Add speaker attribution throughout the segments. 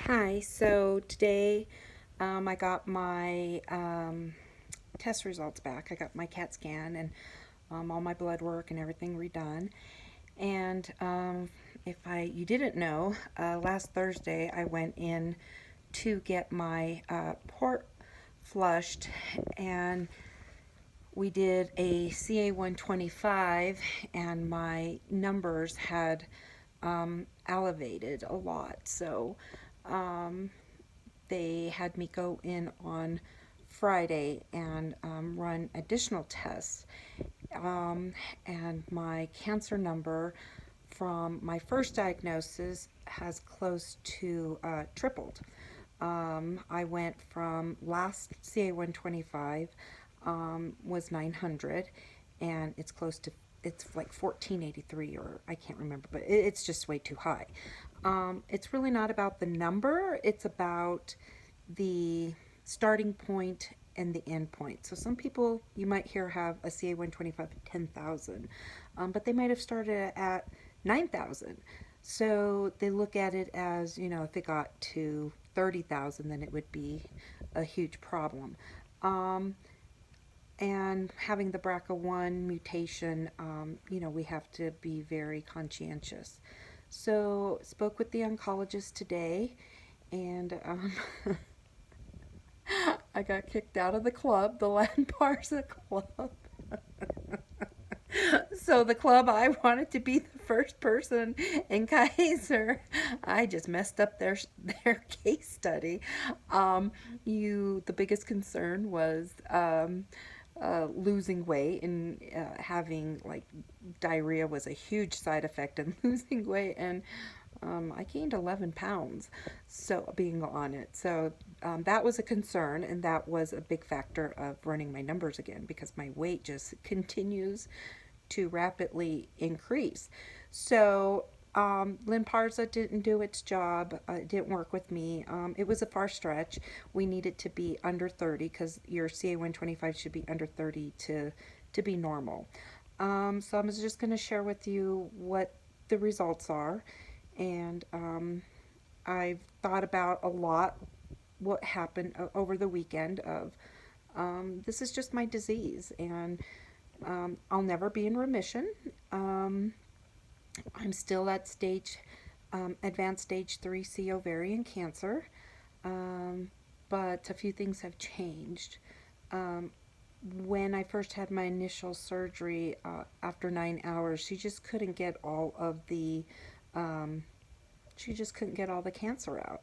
Speaker 1: Hi, so today I got my test results back. I got my CAT scan and all my blood work and everything redone. And if you didn't know, last Thursday I went in to get my port flushed, and we did a CA-125, and my numbers had elevated a lot. So they had me go in on Friday and run additional tests. And my cancer number from my first diagnosis has close to tripled. I went from last CA-125 was 900, and it's like 1483, or I can't remember, but it's just way too high. It's really not about the number, it's about the starting point and the end point. So some people you might hear have a CA-125 at 10,000, but they might have started at 9,000. So they look at it as, if it got to 30,000, then it would be a huge problem. And having the BRCA1 mutation, we have to be very conscientious. So spoke with the oncologist today, and I got kicked out of the club, the Latin Parsa Club. So the club I wanted to be the first person in Kaiser, I just messed up their case study. The biggest concern was losing weight, and having like diarrhea was a huge side effect in losing weight, and I gained 11 pounds so being on it. So that was a concern, and that was a big factor of running my numbers again, because my weight just continues to rapidly increase. So Lynparza didn't do its job. It didn't work with me. It was a far stretch. We needed to be under 30, because your CA-125 should be under 30 to be normal. So I'm just going to share with you what the results are. And I've thought about a lot what happened over the weekend of this is just my disease, and I'll never be in remission. I'm still at advanced stage 3C ovarian cancer, but a few things have changed. Um, when I first had my initial surgery, after 9 hours, um, she just couldn't get all the cancer out.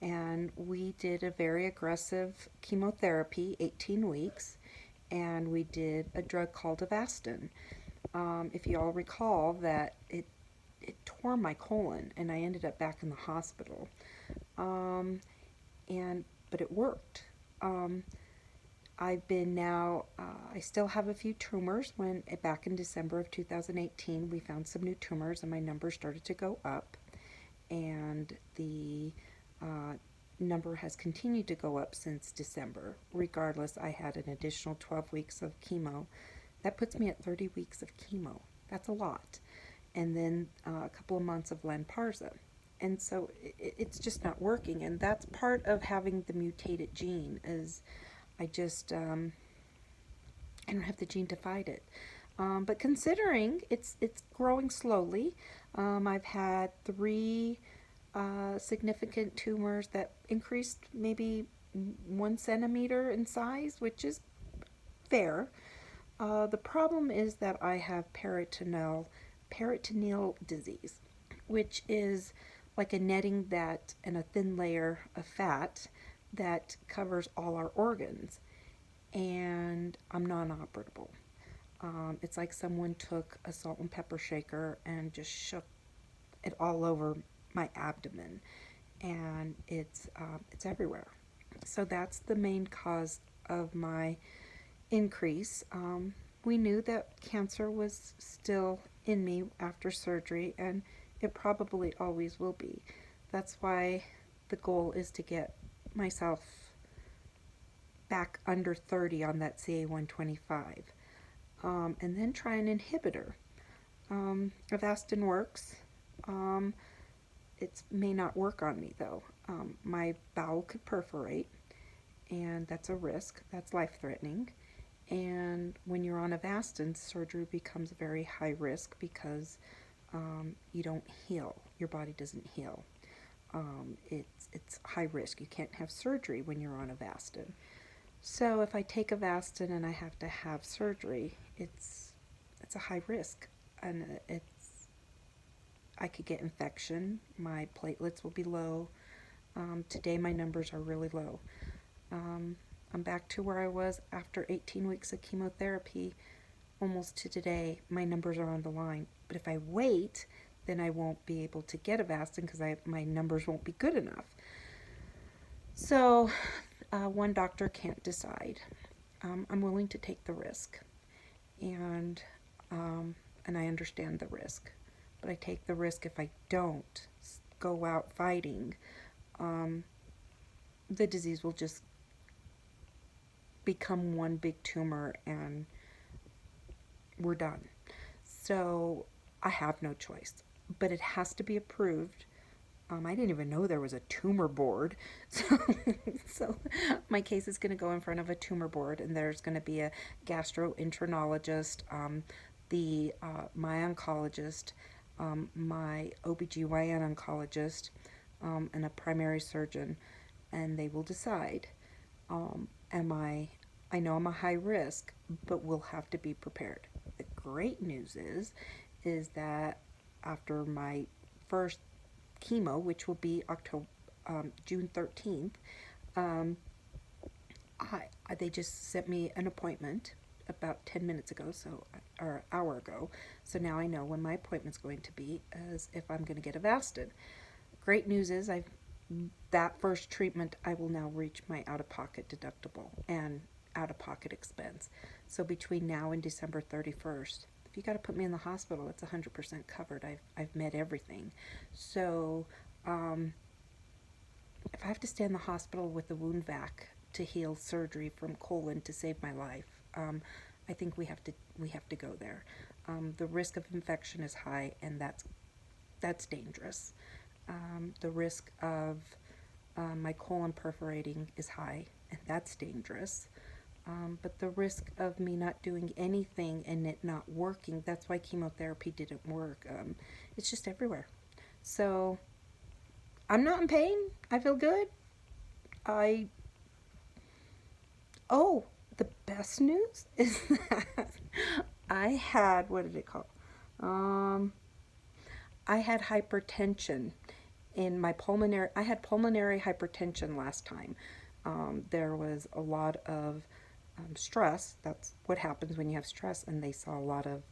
Speaker 1: And we did a very aggressive chemotherapy, 18 weeks, and we did a drug called Avastin. If you all recall, that it tore my colon, and I ended up back in the hospital. Um, and but it worked. Um, I've been now. I still have a few tumors. When back in December of 2018, we found some new tumors, and my numbers started to go up, and the uh, number has continued to go up since December. Regardless, I had an additional 12 weeks of chemo. That puts me at 30 weeks of chemo. That's a lot. And then a couple of months of Lynparza. And so it's just not working. And that's part of having the mutated gene, is I just, I don't have the gene to fight it. But considering it's growing slowly, I've had three significant tumors that increased maybe 1 centimeter in size, which is fair. The problem is that I have peritoneal disease, which is like a netting that and a thin layer of fat that covers all our organs, and I'm non-operable. It's like someone took a salt and pepper shaker and just shook it all over my abdomen, and it's everywhere. So that's the main cause of my increase. We knew that cancer was still in me after surgery, and it probably always will be. That's why the goal is to get myself back under 30 on that CA-125, and then try an inhibitor. Avastin works. Um, it may not work on me though. My bowel could perforate, and that's a risk. That's life-threatening. And when you're on Avastin, surgery becomes very high risk because you don't heal. Your body doesn't heal. It's high risk. You can't have surgery when you're on Avastin. So if I take Avastin and I have to have surgery, it's a high risk, and I could get infection. My platelets will be low. Today my numbers are really low. I'm back to where I was after 18 weeks of chemotherapy, almost to today. My numbers are on the line. But if I wait, then I won't be able to get Avastin because my numbers won't be good enough. So one doctor can't decide. I'm willing to take the risk, and I understand the risk, but I take the risk if I don't go out fighting. The disease will just become one big tumor and we're done. So I have no choice, but it has to be approved. I didn't even know there was a tumor board. So my case is going to go in front of a tumor board, and there's going to be a gastroenterologist, my oncologist, my OBGYN oncologist, and a primary surgeon, and they will decide, I know I'm a high risk, but we'll have to be prepared. The great news is that after my first chemo, which will be June 13th, they just sent me an appointment about 10 minutes ago, or an hour ago. So now I know when my appointment's going to be, as if I'm going to get Avastin. Great news is that first treatment, I will now reach my out-of-pocket deductible and out-of-pocket expense. So between now and December 31st, if you got to put me in the hospital, it's 100% covered. I've met everything. So if I have to stay in the hospital with a wound vac to heal surgery from colon to save my life, I think we have to go there. The risk of infection is high, and that's dangerous. The risk of my colon perforating is high, and that's dangerous. But the risk of me not doing anything and it not working, that's why chemotherapy didn't work. It's just everywhere. So I'm not in pain. I feel good. Oh, the best news is that I had, what did it call? I had hypertension in my pulmonary. I had pulmonary hypertension last time. There was a lot of stress. That's what happens when you have stress, and they saw a lot of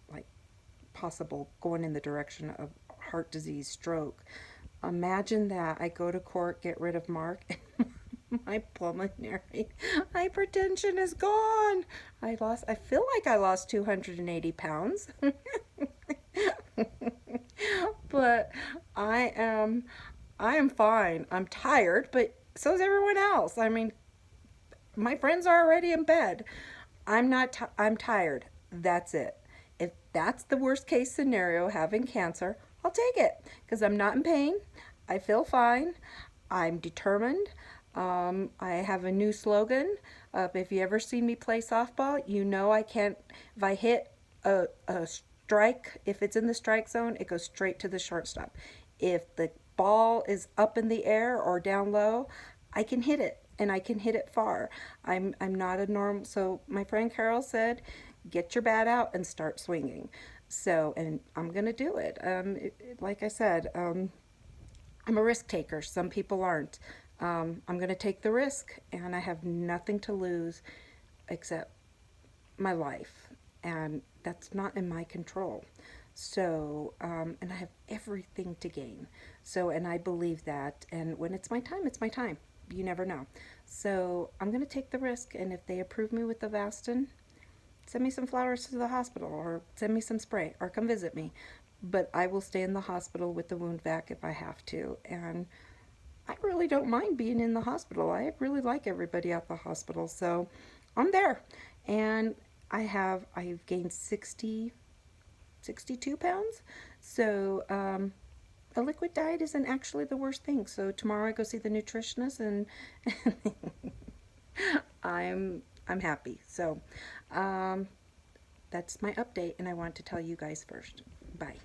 Speaker 1: possible going in the direction of heart disease, stroke. Imagine that. I go to court, get rid of Mark, and my pulmonary hypertension is gone. I feel like I lost 280 pounds. But I am fine. I'm tired, but so is everyone else. I mean, my friends are already in bed. I'm tired. That's it. If that's the worst case scenario, having cancer, I'll take it because I'm not in pain. I feel fine. I'm determined. I have a new slogan. If you ever see me play softball, you know I can't, if I hit a strike, if it's in the strike zone, it goes straight to the shortstop. If the ball is up in the air or down low, I can hit it, and I can hit it far. I'm not a normal. So my friend Carol said, get your bat out and start swinging. So, and I'm gonna do it. Like I said, I'm a risk taker. Some people aren't. I'm gonna take the risk, and I have nothing to lose except my life, and that's not in my control. So, and I have everything to gain. So, and I believe that, and when it's my time, it's my time. You never know. So, I'm going to take the risk, and if they approve me with Avastin, send me some flowers to the hospital, or send me some spray, or come visit me. But I will stay in the hospital with the wound vac if I have to, and I really don't mind being in the hospital. I really like everybody at the hospital, so I'm there. And I've gained 62 pounds. So a liquid diet isn't actually the worst thing. So tomorrow I go see the nutritionist, and I'm happy. So um, that's my update, and I want to tell you guys first. Bye.